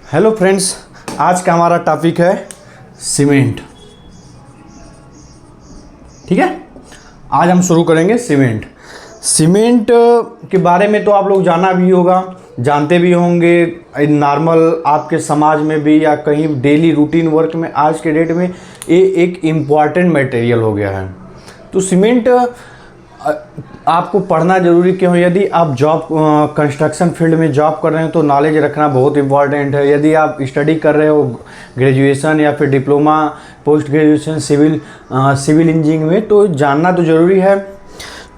Hello friends, आज का हमारा टॉपिक है सीमेंट। ठीक है, आज हम शुरू करेंगे सीमेंट। सीमेंट के बारे में तो आप लोग जाना भी होगा, जानते भी होंगे। नॉर्मल आपके समाज में भी या कहीं डेली रूटीन वर्क में आज के डेट में ये एक इम्पॉर्टेंट मटेरियल हो गया है। तो सीमेंट आपको पढ़ना जरूरी क्यों? यदि आप जॉब कंस्ट्रक्शन फील्ड में जॉब कर रहे हैं तो नॉलेज रखना बहुत इंपॉर्टेंट है। यदि आप स्टडी कर रहे हो ग्रेजुएशन या फिर diploma post graduation civil engineering में, तो जानना तो ज़रूरी है।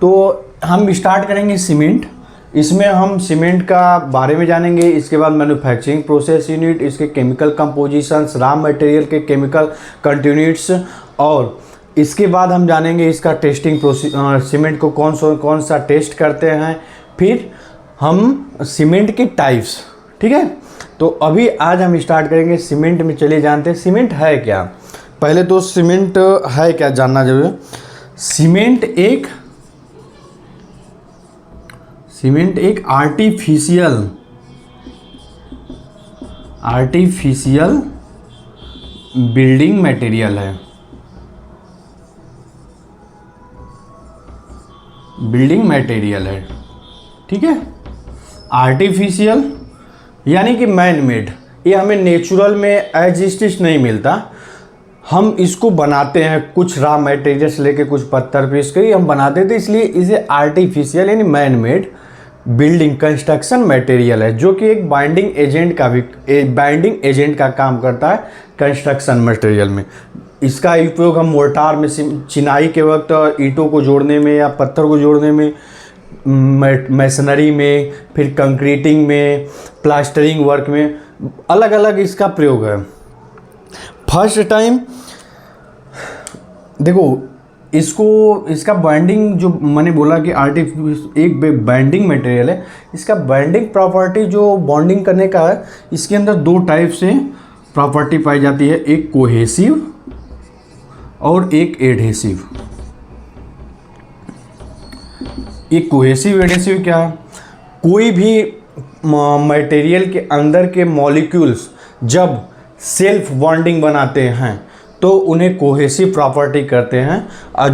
तो हम स्टार्ट करेंगे सीमेंट। इसमें हम सीमेंट का बारे में जानेंगे, इसके बाद मैन्युफैक्चरिंग प्रोसेस यूनिट, इसके केमिकल कंपोजिशंस, रॉ मटेरियल के केमिकल कंटिन्यूट्स, और इसके बाद हम जानेंगे इसका टेस्टिंग प्रोसेस, सीमेंट को कौन सा टेस्ट करते हैं। फिर हम सीमेंट के टाइप्स। ठीक है, तो अभी आज हम स्टार्ट करेंगे सीमेंट में। चलिए जानते हैं सीमेंट है क्या। पहले तो सीमेंट है क्या जानना जरूरी है। सीमेंट एक आर्टिफिशियल बिल्डिंग मटेरियल है। ठीक है, आर्टिफिशियल यानी कि मैन मेड। ये हमें नेचुरल में एज इट इज नहीं मिलता, हम इसको बनाते हैं कुछ रॉ मटेरियल्स लेके, कुछ पत्थर पीस के हम बनाते थे, इसलिए इसे आर्टिफिशियल यानी man made building construction material है, जो कि एक बाइंडिंग एजेंट का काम करता है कंस्ट्रक्शन मटेरियल में। इसका उपयोग हम मोर्टार में, चिनाई के वक्त ईंटों को जोड़ने में या पत्थर को जोड़ने में, मैसनरी में, फिर कंक्रीटिंग में, प्लास्टरिंग वर्क में, अलग अलग इसका प्रयोग है। फर्स्ट टाइम देखो इसका बाइंडिंग, जो मैंने बोला कि एक बाइंडिंग मटेरियल है, इसका बाइंडिंग प्रॉपर्टी जो बॉन्डिंग करने का है, इसके अंदर दो टाइप से प्रॉपर्टी पाई जाती है, एक कोहेसिव और एक एडहेसिव। एक कोहेसिव एडहेसिव क्या है? कोई भी मटेरियल के अंदर के मॉलिक्यूल्स जब सेल्फ बॉन्डिंग बनाते हैं तो उन्हें कोहेसिव प्रॉपर्टी करते हैं। और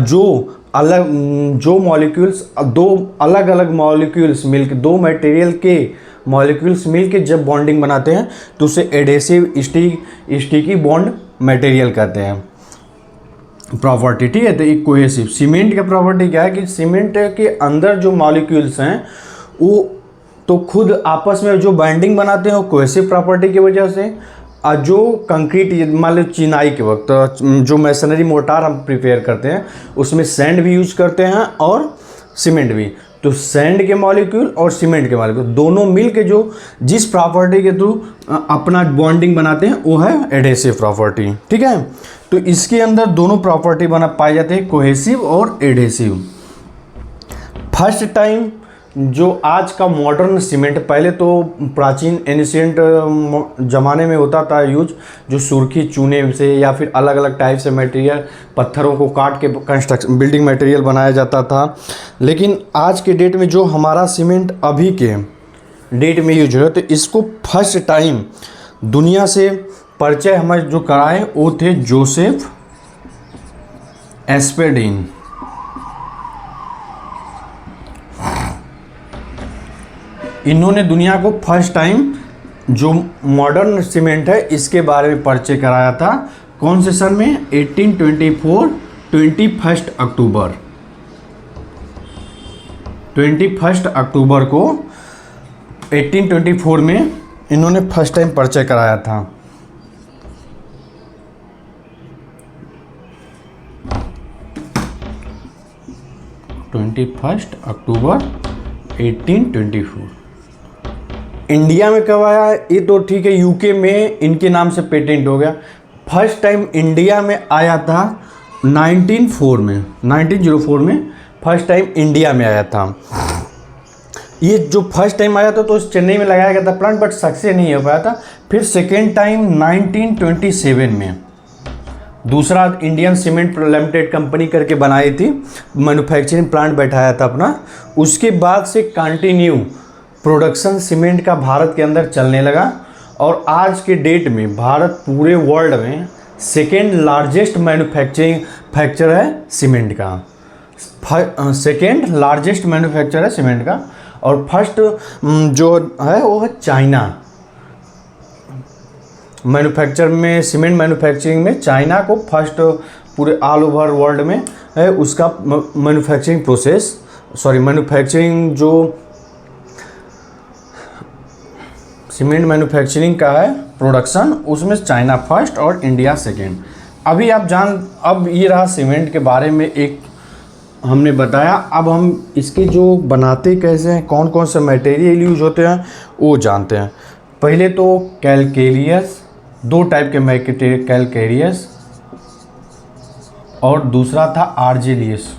जो मॉलिक्यूल्स, दो अलग अलग मॉलिक्यूल्स मिलकर, दो मटेरियल के मॉलिक्यूल्स मिलकर जब बॉन्डिंग बनाते हैं तो उसे एडहेसिव स्टिकी बॉन्ड मटेरियल कहते हैं प्रॉपर्टी। ठीक है, तो एक कोहेसिव। सीमेंट का प्रॉपर्टी क्या है कि सीमेंट के अंदर जो मॉलिक्यूल्स हैं वो तो खुद आपस में जो बाइंडिंग बनाते हैं वो कोहेसिव प्रॉपर्टी की वजह से। और जो कंक्रीट, मान लो चिनाई के वक्त जो मैसनरी मोर्टार हम प्रिपेयर करते हैं उसमें सैंड भी यूज करते हैं और सीमेंट भी। तो सैंड के मॉलिक्यूल और सीमेंट के मॉलिक्यूल दोनों मिल के जो जिस प्रॉपर्टी के थ्रू अपना बॉन्डिंग बनाते हैं वो है एडहेसिव प्रॉपर्टी। ठीक है, तो इसके अंदर दोनों प्रॉपर्टी पाए जाते हैं, कोहेसिव और एडहेसिव। फर्स्ट टाइम जो आज का मॉडर्न सीमेंट, पहले तो प्राचीन एनिशिएंट ज़माने में होता था यूज, जो सुर्खी चूने से या फिर अलग अलग टाइप से मटेरियल, पत्थरों को काट के कंस्ट्रक्शन बिल्डिंग मटेरियल बनाया जाता था। लेकिन आज के डेट में जो हमारा सीमेंट अभी के डेट में यूज हो, तो इसको फर्स्ट टाइम दुनिया से परिचय हमें जो कराए वो थे जोसेफ एस्पेडिन। इन्होंने दुनिया को फर्स्ट टाइम जो मॉडर्न सीमेंट है इसके बारे में परिचय कराया था। कौन से सन में? 1824, 21 अक्टूबर 21 अक्टूबर को 1824 में इन्होंने फर्स्ट टाइम परिचय कराया था। अक्टूबर 1824। इंडिया में कब आया? ये तो ठीक है, यूके में इनके नाम से पेटेंट हो गया। फर्स्ट टाइम इंडिया में आया था 1904 में फर्स्ट टाइम इंडिया में आया था। ये जो फर्स्ट टाइम आया था तो चेन्नई में लगाया गया था प्लांट, बट सक्सेस नहीं हो पाया था। फिर सेकेंड टाइम 1927 में दूसरा इंडियन सीमेंट लिमिटेड कंपनी करके बनाई थी, मैन्युफैक्चरिंग प्लांट बैठाया था अपना। उसके बाद से कंटिन्यू प्रोडक्शन सीमेंट का भारत के अंदर चलने लगा और आज के डेट में भारत पूरे वर्ल्ड में सेकेंड लार्जेस्ट मैन्युफैक्चरिंग फैक्चर है सीमेंट का। सेकेंड लार्जेस्ट मैन्युफैक्चर है सीमेंट का, और फर्स्ट जो है वो है चाइना। मैन्युफैक्चर में, सीमेंट मैन्युफैक्चरिंग में चाइना को फर्स्ट पूरे ऑल ओवर वर्ल्ड में है उसका मैन्युफैक्चरिंग प्रोसेस, मैन्युफैक्चरिंग जो सीमेंट मैन्युफैक्चरिंग का है प्रोडक्शन, उसमें चाइना फर्स्ट और इंडिया सेकेंड। अब ये रहा सीमेंट के बारे में एक हमने बताया। अब हम इसके जो बनाते कैसे हैं, कौन कौन से मटेरियल यूज होते हैं वो जानते हैं। पहले तो कैलकेरियस, 2 टाइप के मटेरियल, कैलकेरियस और दूसरा था आर्जिलियस।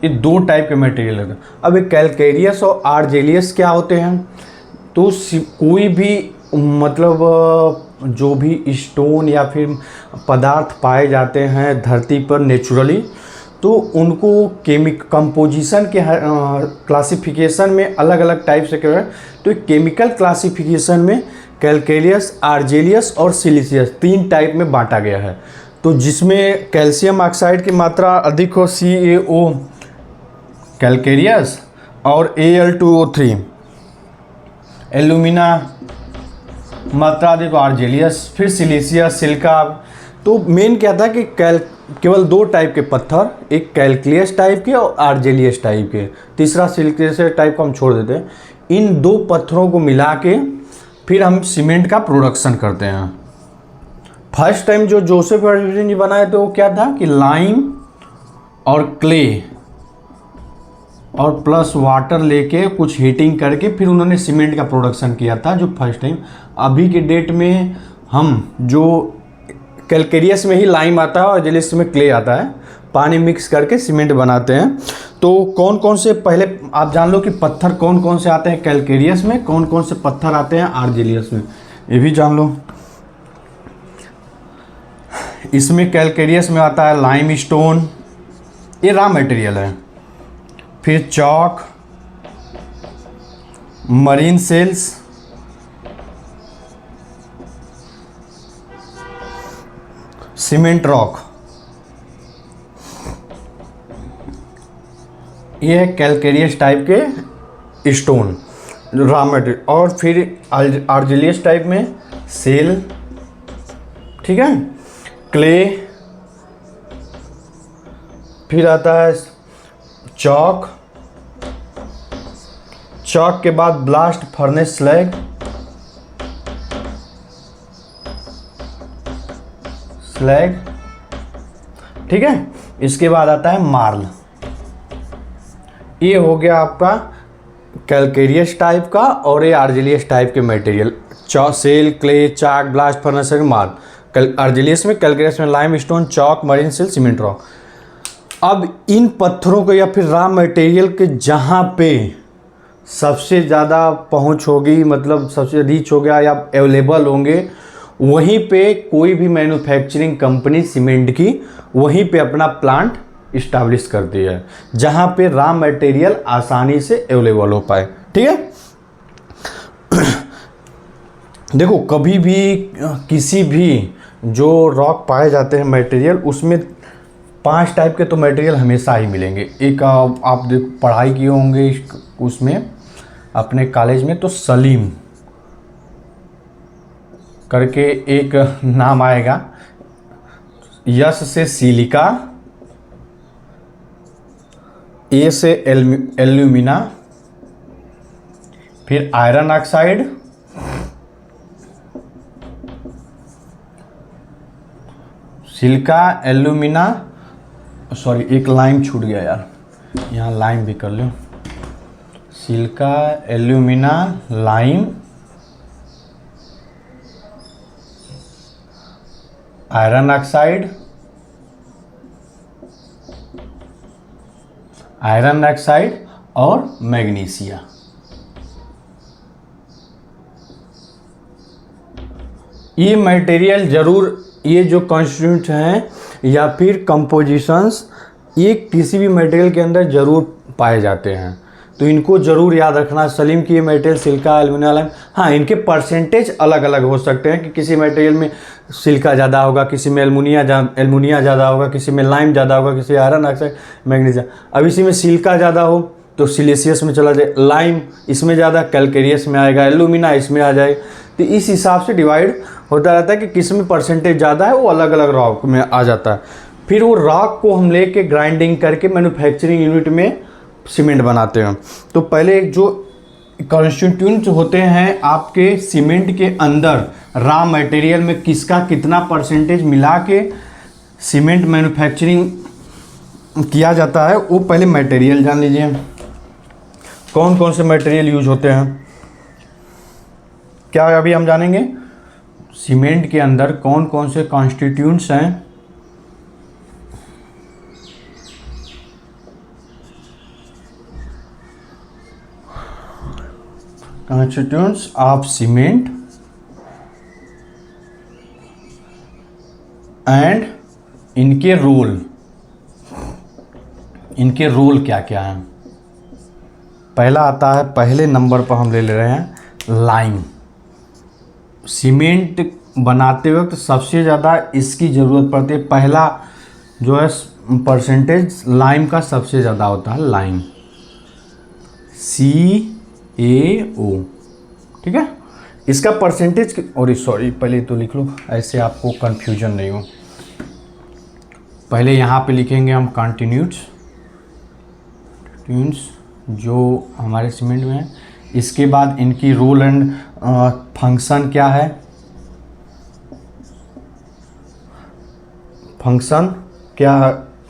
ये 2 टाइप के मटेरियल होते हैं। अब ये कैलकेरियस और आर्जिलियस क्या होते हैं? तो कोई भी मतलब जो भी स्टोन या फिर पदार्थ पाए जाते हैं धरती पर नेचुरली, तो उनको कंपोजिशन के क्लासिफिकेशन में अलग अलग टाइप से क्या है, तो केमिकल क्लासिफिकेशन में कैलकेरियस, आर्जिलियस और सिलिशियस 3 टाइप में बांटा गया है। तो जिसमें कैल्शियम ऑक्साइड की मात्रा अधिक हो CaO कैलकेरियस और Al2O3 एल्यूमिना मात्रा अधिक आर्जिलियस, फिर सिलिशियस, सिलिका। तो मेन क्या था कि केवल 2 टाइप के पत्थर, एक कैलकुलियस टाइप के और आर्जिलियस टाइप के, तीसरा सिलिशियस टाइप को हम छोड़ देते हैं। इन 2 पत्थरों को मिला के फिर हम सीमेंट का प्रोडक्शन करते हैं। फर्स्ट टाइम जो जोसेफ एडिसन जी बनाए थे वो क्या था कि लाइम और क्ले और प्लस वाटर लेके कुछ हीटिंग करके फिर उन्होंने सीमेंट का प्रोडक्शन किया था जो फर्स्ट टाइम। अभी के डेट में हम जो कैलकेरियस में ही लाइम आता है और आर्जिलियस में क्ले आता है, पानी मिक्स करके सीमेंट बनाते हैं। तो कौन कौन से, पहले आप जान लो कि पत्थर कौन कौन से आते हैं कैलकेरियस में, कौन कौन से पत्थर आते हैं आर्जिलियस में, ये भी जान लो। इसमें कैलकेरियस में आता है लाइम स्टोन, ये रॉ मटेरियल है। फिर chalk, marine shells, cement rock, ये है कैलकेरियस टाइप के स्टोन रॉ मटेरियल। और फिर आर्जिलियस टाइप में सेल, ठीक है, क्ले, फिर आता है चॉक, चॉक के बाद ब्लास्ट फर्नेस स्लैग, ठीक है। इसके बाद आता है मार्ल। ये हो गया आपका कैलकेरियस टाइप का और ये आर्जिलियस टाइप के material, shale, clay, chalk, blast furnace, marl. Argillaceous में, कैलकेरियस में lime stone, chalk, marine shell, cement rock. अब इन पत्थरों को या फिर रॉ मटेरियल के जहाँ पे सबसे ज़्यादा पहुँच होगी, मतलब सबसे रीच हो गया या अवेलेबल होंगे, वहीं पे कोई भी मैन्युफैक्चरिंग कंपनी सीमेंट की वहीं पे अपना प्लांट इस्टेब्लिश करती है, जहाँ पे रॉ मटेरियल आसानी से अवेलेबल हो पाए, ठीक है। देखो कभी भी किसी भी जो रॉक पाए जाते हैं मटेरियल, उसमें 5 टाइप के तो मटेरियल हमेशा ही मिलेंगे। एक आप पढ़ाई किए होंगे उसमें अपने कॉलेज में, तो सलीम करके एक नाम आएगा, यस से सिलिका, ए से एल्यूमिना, फिर iron oxide, silica, alumina, sorry एक लाइम छूट गया यार, यहाँ लाइम भी कर लो, silica, alumina, lime, iron oxide, और मैग्नीशिया। ये मटेरियल ज़रूर, ये जो कॉन्स्टिट्यूएंट हैं या फिर कंपोजिशंस, ये किसी भी मटेरियल के अंदर ज़रूर पाए जाते हैं। तो इनको ज़रूर याद रखना, सलीम की मटेरियल सिलिका, एल्युमिनियम। हाँ, इनके परसेंटेज अलग अलग हो सकते हैं कि किसी मटेरियल में सिलिका ज़्यादा होगा, किसी में एल्युमिनिया ज़्यादा होगा, किसी में लाइम ज़्यादा होगा, किसी आयरन ऑक्साइड, मैग्नीशियम। अब इसी में सिलिका ज़्यादा हो तो सिलिशियस में चला जाए, लाइम इसमें ज़्यादा कैलकेरियस में आएगा, एल्यूमिना इसमें आ जाए। तो इस हिसाब से डिवाइड होता रहता है कि किस में परसेंटेज ज़्यादा है, वो अलग अलग रॉक में आ जाता है। फिर वो रॉक को हम लेके ग्राइंडिंग करके मैन्युफैक्चरिंग यूनिट में सीमेंट बनाते हैं। तो पहले जो कॉन्स्टिट्यूएंट्स होते हैं आपके सीमेंट के अंदर, रॉ मटेरियल में किसका कितना परसेंटेज मिला के सीमेंट मैन्युफैक्चरिंग किया जाता है, वो पहले मटेरियल जान लीजिए। कौन कौन से मटेरियल यूज होते हैं, क्या अभी हम जानेंगे। सीमेंट के अंदर कौन कौन से कॉन्स्टिट्यूएंट्स हैं, constituents of cement and इनके रोल क्या क्या है। पहला आता है, पहले नंबर पर हम ले रहे हैं लाइम। सीमेंट बनाते वक्त सबसे ज़्यादा इसकी ज़रूरत पड़ती है। पहला जो है परसेंटेज लाइम का सबसे ज़्यादा होता है, लाइम, CaO, ठीक है। इसका परसेंटेज, और सॉरी पहले तो लिख लो ऐसे आपको कंफ्यूजन नहीं हो। पहले यहाँ पे लिखेंगे हम कंटिन्यूट्स जो हमारे सीमेंट में है। इसके बाद इनकी रोल एंड फंक्शन क्या है, फंक्शन क्या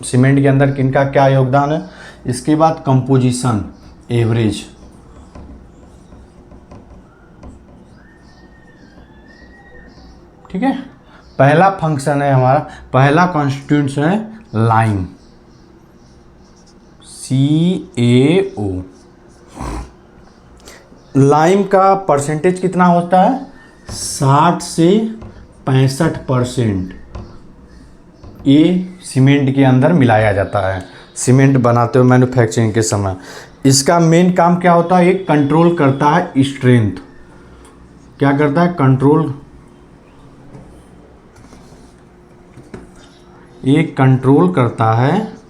सीमेंट के अंदर किनका क्या योगदान है। इसके बाद कंपोजिशन, एवरेज, ठीक है। पहला फंक्शन है हमारा, पहला कॉन्स्टिट्यूएंट्स है लाइम, CaO। लाइम का परसेंटेज कितना होता है, 60 से 65% ये सीमेंट के अंदर मिलाया जाता है सीमेंट बनाते हुए मैन्युफैक्चरिंग के समय। इसका मेन काम क्या होता है, ये कंट्रोल करता है स्ट्रेंथ। क्या करता है, कंट्रोल, ये कंट्रोल करता है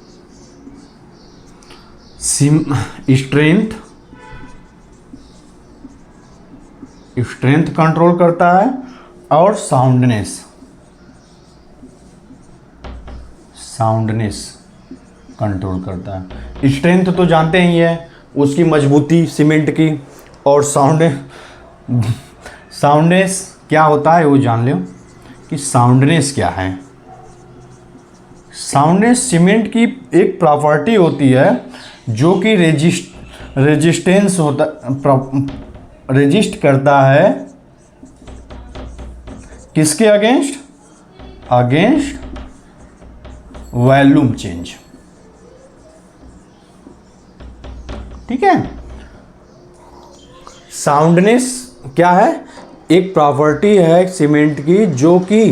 स्ट्रेंथ कंट्रोल करता है और साउंडनेस कंट्रोल करता है। स्ट्रेंथ तो जानते ही है, उसकी मजबूती सीमेंट की, और साउंडनेस क्या होता है वो जान लो कि साउंडनेस क्या है। साउंडनेस सीमेंट की एक प्रॉपर्टी होती है जो कि रेजिस्टेंस होता, रेजिस्ट करता है किसके अगेंस्ट, वॉल्यूम चेंज, ठीक है। साउंडनेस क्या है, एक प्रॉपर्टी है सीमेंट की जो कि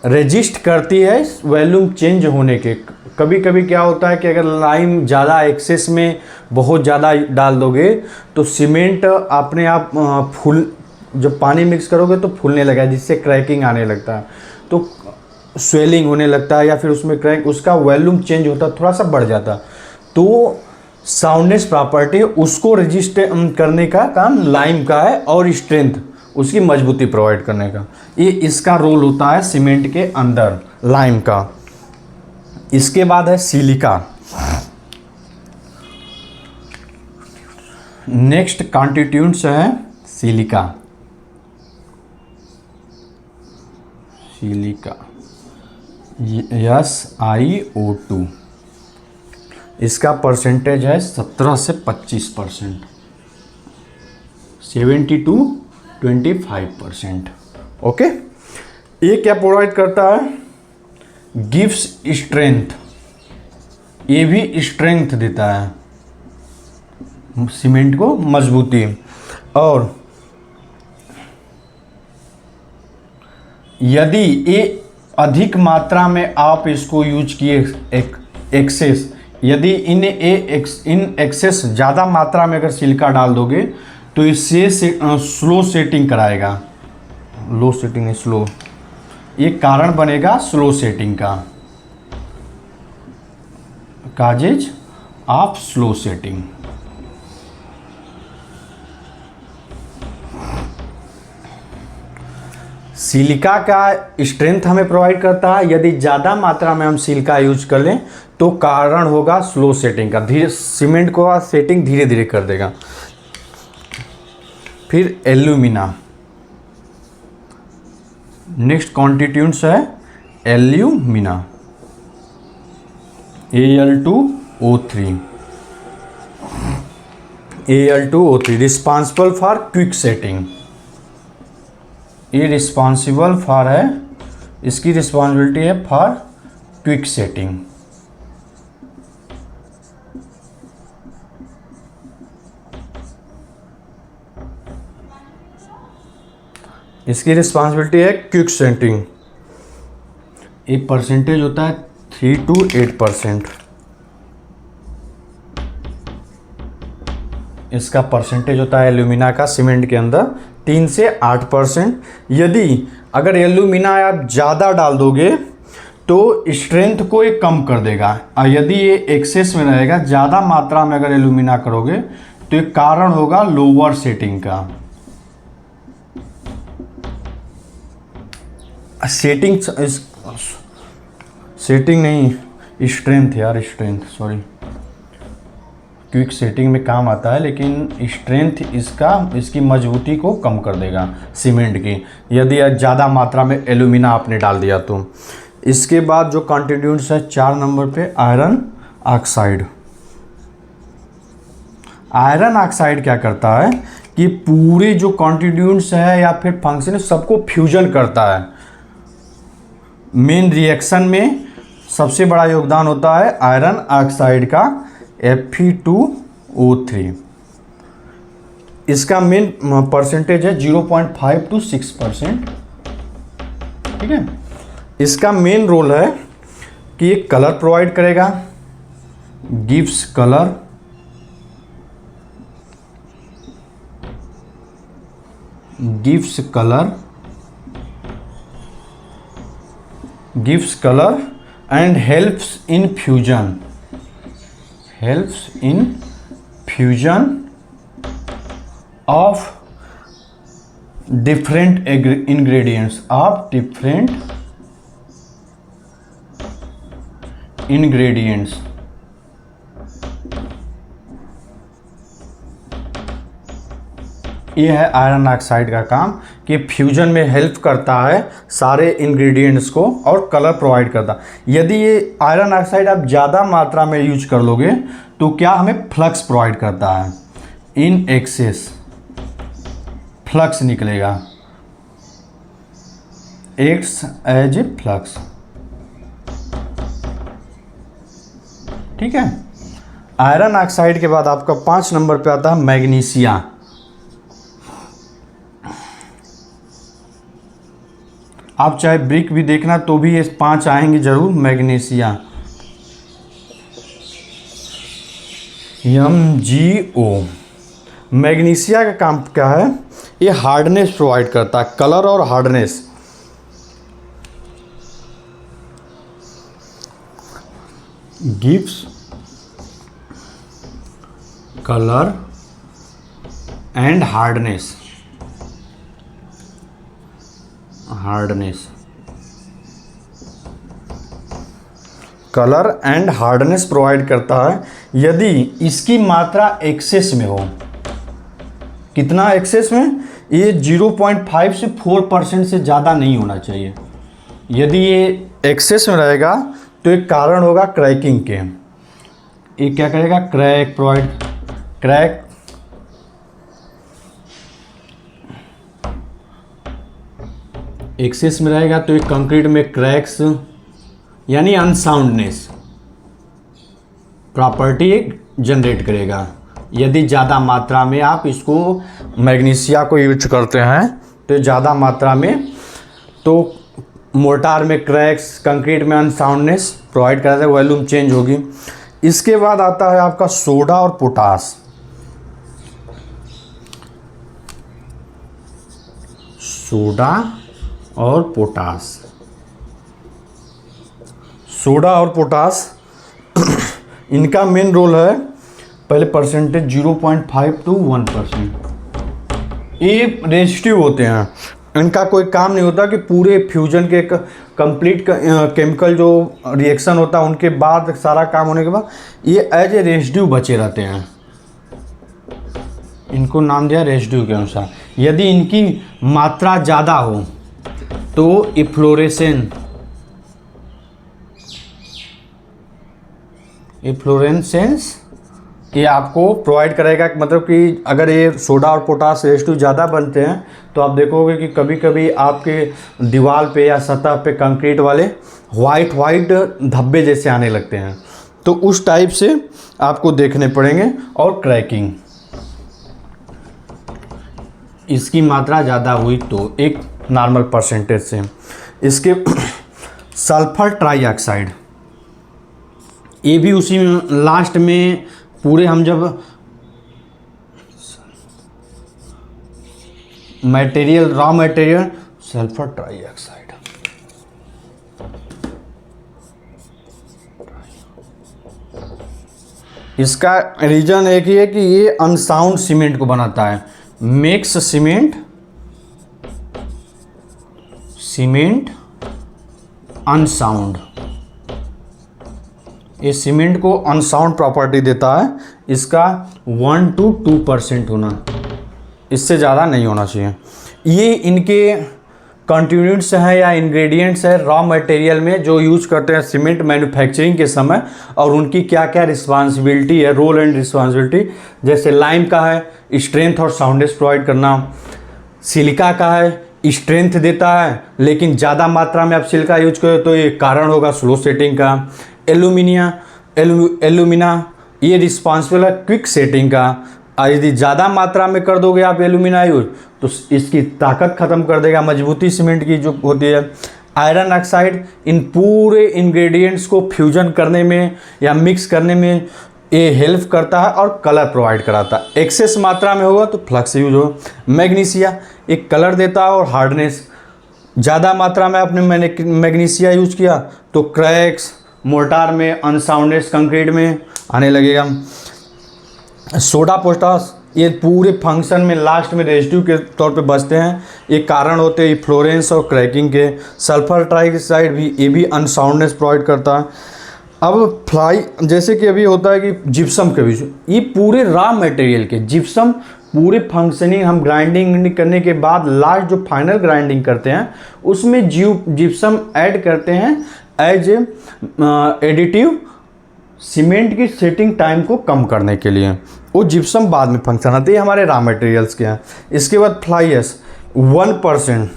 रेजिस्ट करती है वॉल्यूम चेंज होने के। कभी कभी क्या होता है कि अगर लाइम ज़्यादा एक्सेस में बहुत ज़्यादा डाल दोगे तो सीमेंट अपने आप फूल, जब पानी मिक्स करोगे तो फूलने लगा है, जिससे क्रैकिंग आने लगता है, तो स्वेलिंग होने लगता है, या फिर उसमें क्रैक, उसका वॉल्यूम चेंज होता है, थोड़ा सा बढ़ जाता है। तो साउंडनेस प्रॉपर्टी उसको रेजिस्ट करने का काम लाइम का है, और स्ट्रेंथ उसकी मजबूती प्रोवाइड करने का, ये इसका रोल होता है सीमेंट के अंदर, लाइम का। इसके बाद है सिलिका। नेक्स्ट कॉन्स्टिट्यूएंट्स है सिलिका। SiO2, इसका परसेंटेज है 17 से 25%, 70 to 25%। ओके, ये क्या प्रोवाइड करता है, गिव्स स्ट्रेंथ, ये भी स्ट्रेंथ देता है सीमेंट को, मजबूती। और यदि ये अधिक मात्रा में आप इसको यूज किए, एक्सेस यदि इन एक्सेस ज़्यादा मात्रा में अगर सिलिका डाल दोगे तो इससे स्लो सेटिंग कराएगा, लो सेटिंग नहीं स्लो, ये कारण बनेगा स्लो सेटिंग का, causes of slow setting. Silica का स्ट्रेंथ हमें प्रोवाइड करता है, यदि ज़्यादा मात्रा में हम सिलिका यूज कर लें तो कारण होगा स्लो सेटिंग का, धीरे सीमेंट को सेटिंग धीरे धीरे कर देगा। फिर एल्यूमिना, नेक्स्ट कॉन्स्टिट्यूएंट्स है alumina, Al2O3, Al2O3 responsible for quick setting, ये रिस्पॉन्सिबल फॉर है, इसकी रिस्पॉन्सिबिलिटी है फॉर क्विक सेटिंग। इसकी रिस्पॉन्सिबिलिटी है क्विक सेटिंग। एक परसेंटेज होता है 3 to 8%, इसका परसेंटेज होता है एल्यूमिना का सीमेंट के अंदर 3 से 8%। यदि अगर एल्यूमिना आप ज़्यादा डाल दोगे तो स्ट्रेंथ को ये कम कर देगा, और यदि ये एक्सेस में रहेगा, ज़्यादा मात्रा में अगर एल्यूमिना करोगे तो एक कारण होगा लोअर सेटिंग का। सेटिंग नहीं स्ट्रेंथ यार, स्ट्रेंथ सॉरी, क्विक सेटिंग में काम आता है लेकिन स्ट्रेंथ इसकी मजबूती को कम कर देगा सीमेंट की, यदि ज़्यादा मात्रा में एल्यूमिना आपने डाल दिया तो। इसके बाद जो कॉन्स्टिट्यूएंट्स है 4 नंबर पे आयरन ऑक्साइड। आयरन ऑक्साइड क्या करता है कि पूरे जो कॉन्स्टिट्यूएंट्स है या फिर फंक्शन है सबको फ्यूजन करता है। मेन रिएक्शन में सबसे बड़ा योगदान होता है आयरन ऑक्साइड का Fe2O3। इसका मेन परसेंटेज है 0.5 to 6%, ठीक है। इसका मेन रोल है कि ये कलर प्रोवाइड करेगा, gives colour, gives color and helps in fusion of different ingredients ये है आयरन ऑक्साइड का काम कि फ्यूजन में हेल्प करता है सारे इंग्रेडिएंट्स को और कलर प्रोवाइड करता है। यदि ये आयरन ऑक्साइड आप ज़्यादा मात्रा में यूज कर लोगे तो क्या हमें फ्लक्स प्रोवाइड करता है, इन एक्सेस फ्लक्स निकलेगा, एक्ट्स एज ए फ्लक्स, ठीक है। आयरन ऑक्साइड के बाद आपका 5 नंबर पे आता है मैग्नीशिया। आप चाहे ब्रिक भी देखना तो भी ये 5 आएंगे जरूर। Magnesia MgO। मैग्नीशिया का काम क्या है, ये हार्डनेस प्रोवाइड करता है, कलर और hardness. Gives colour and hardness, colour and hardness provide करता है यदि इसकी मात्रा एक्सेस में हो। कितना एक्सेस में, ये 0.5 से 4% से ज़्यादा नहीं होना चाहिए। यदि ये एक्सेस में रहेगा तो एक कारण होगा क्रैकिंग के। ये क्या करेगा, क्रैक प्रोवाइड, क्रैक एक्सेस में रहेगा तो एक कंक्रीट में क्रैक्स यानी अनसाउंडनेस प्रॉपर्टी जनरेट करेगा। यदि ज़्यादा मात्रा में आप इसको मैग्नीशिया को यूज करते हैं तो ज़्यादा मात्रा में, तो मोर्टार में क्रैक्स, कंक्रीट में अनसाउंडनेस प्रोवाइड कराता है, वॉल्यूम चेंज होगी। इसके बाद आता है आपका सोडा और पोटास। सोडा और पोटास, सोडा और पोटास इनका मेन रोल है, पहले परसेंटेज 0.5 to 1%। ये रेजिस्टिव होते हैं, इनका कोई काम नहीं होता कि पूरे फ्यूजन के कंप्लीट केमिकल जो रिएक्शन होता है उनके बाद सारा काम होने के बाद ये एज ए रेजिड्यू बचे रहते हैं। इनको नाम दिया रेजिड्यू के अनुसार। यदि इनकी मात्रा ज़्यादा हो तो इफ्लोरेसेंस ये आपको प्रोवाइड करेगा। मतलब कि अगर ये सोडा और पोटास रेजिड्यू ज़्यादा बनते हैं तो आप देखोगे कि कभी कभी आपके दीवार पे या सतह पे कंक्रीट वाले वाइट धब्बे जैसे आने लगते हैं, तो उस टाइप से आपको देखने पड़ेंगे। और क्रैकिंग, इसकी मात्रा ज़्यादा हुई तो एक नॉर्मल परसेंटेज से। इसके सल्फर ट्राईऑक्साइड, ये भी उसी में लास्ट में पूरे हम जब material raw material sulphur trioxide, इसका रीजन एक ही है कि ये अनसाउंड सीमेंट को बनाता है। मेक्स सीमेंट अनसाउंड, ये सीमेंट को अनसाउंड प्रॉपर्टी देता है। इसका 1 to 2% होना, इससे ज़्यादा नहीं होना चाहिए। ये इनके कंट्रीब्यूट्स हैं या इंग्रेडिएंट्स है रॉ मटेरियल में जो यूज करते हैं सीमेंट मैन्युफैक्चरिंग के समय, और उनकी क्या क्या रिस्पांसिबिलिटी है, रोल एंड रिस्पांसिबिलिटी। जैसे लाइम का है स्ट्रेंथ और साउंडनेस प्रोवाइड करना, सिलिका का है स्ट्रेंथ देता है लेकिन ज़्यादा मात्रा में आप सिलिका यूज करो तो ये कारण होगा स्लो सेटिंग का। एल्यूमिना ये रिस्पॉन्सिबल है क्विक सेटिंग का, और यदि ज़्यादा मात्रा में कर दोगे आप एल्यूमिना यूज तो इसकी ताकत ख़त्म कर देगा, मजबूती सीमेंट की जो होती है। आयरन ऑक्साइड इन पूरे इंग्रेडिएंट्स को फ्यूजन करने में या मिक्स करने में ये हेल्प करता है और कलर प्रोवाइड कराता है। एक्सेस मात्रा में होगा तो फ्लक्स यूज हो। मैग्नीशिया एक कलर देता है और हार्डनेस, ज़्यादा मात्रा में आपने मैग्नीशिया यूज किया तो क्रैक्स मोर्टार में, अनसाउंडनेस कंक्रीट में आने लगेगा। सोडा पोटास ये पूरे फंक्शन में लास्ट में रेजिड्यू के तौर पे बचते हैं, ये कारण होते हैं फ्लोरेंस और क्रैकिंग के। सल्फर ट्राईऑक्साइड भी ये भी अनसाउंडनेस प्रोवाइड करता है। अब फ्लाई जैसे कि अभी होता है कि जिप्सम के भी, ये पूरे रॉ मटेरियल के जिप्सम पूरे फंक्शनिंग हम ग्राइंडिंग करने के बाद लास्ट जो फाइनल ग्राइंडिंग करते हैं उसमें जिप्सम ऐड करते हैं एज एडिटिव सीमेंट की सेटिंग टाइम को कम करने के लिए। वो जिप्सम बाद में फंक्शन आते हैं, हमारे रॉ मटेरियल्स के हैं। इसके बाद फ्लाई एश 1%,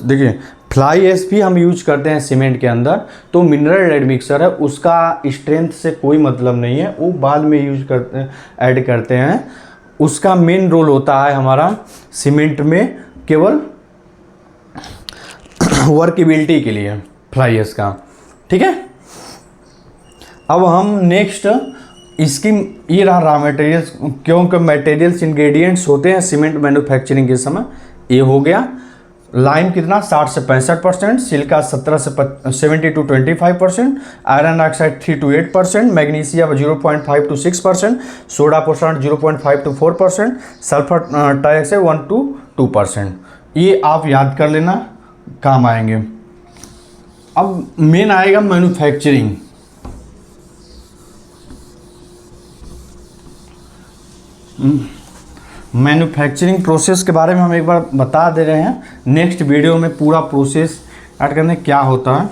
देखिए फ्लाई एश भी हम यूज करते हैं सीमेंट के अंदर, तो मिनरल एड मिक्सर है उसका स्ट्रेंथ से कोई मतलब नहीं है, वो बाद में यूज करते हैं, ऐड करते हैं। उसका मेन रोल होता है हमारा सीमेंट में केवल वर्केबिलिटी के लिए फ्लाई एश का, ठीक है। अब हम नेक्स्ट इसकी ये रहा रॉ मटेरियल्स, क्योंकि मटेरियल्स इंग्रेडिएंट्स होते हैं सीमेंट मैन्युफैक्चरिंग के समय। ये हो गया लाइम कितना 60 से 65%, सिलिका 17 से 70 to 25%, iron oxide 3 to 8%, magnesia 0.5 to 6%, soda potash 0.5 to 4%, sulphur trioxide 1 to 2%। ये आप याद कर लेना, काम आएंगे। अब मेन आएगा मैन्युफैक्चरिंग। मैन्युफैक्चरिंग प्रोसेस के बारे में हम एक बार बता दे रहे हैं, नेक्स्ट वीडियो में पूरा प्रोसेस ऐड करने क्या होता है।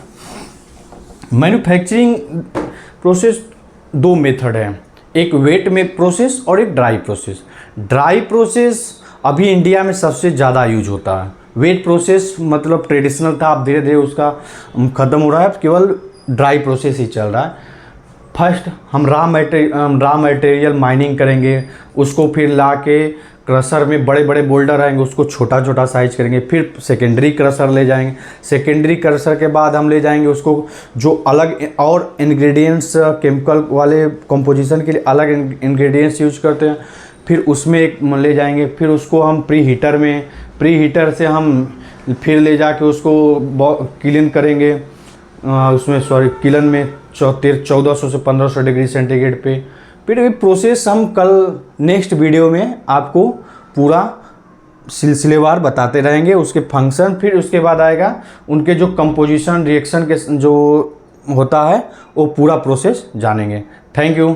मैन्युफैक्चरिंग प्रोसेस दो मेथड है, एक वेट में प्रोसेस और एक ड्राई प्रोसेस। ड्राई प्रोसेस अभी इंडिया में सबसे ज़्यादा यूज होता है। वेट प्रोसेस मतलब ट्रेडिशनल था, अब धीरे धीरे उसका ख़त्म हो रहा है, केवल ड्राई प्रोसेस ही चल रहा है। फर्स्ट हम रॉ मटेरियल माइनिंग करेंगे, उसको फिर ला के क्रशर में बड़े बड़े बोल्डर आएंगे, उसको छोटा छोटा साइज करेंगे, फिर सेकेंडरी क्रशर ले जाएंगे। सेकेंडरी क्रशर के बाद हम ले जाएंगे उसको जो अलग और इंग्रेडिएंट्स केमिकल वाले कंपोजिशन के लिए अलग इंग्रेडिएंट्स यूज करते हैं, फिर उसमें एक ले जाएंगे, फिर उसको हम प्री हीटर से हम फिर ले जाके उसको क्लीन करेंगे, उसमें किलन में 1400 से 1500 डिग्री सेंटीग्रेड पे। फिर ये प्रोसेस हम कल नेक्स्ट वीडियो में आपको पूरा सिलसिलेवार बताते रहेंगे, उसके फंक्शन, फिर उसके बाद आएगा उनके जो कंपोजिशन रिएक्शन के जो होता है वो पूरा प्रोसेस जानेंगे। Thank you.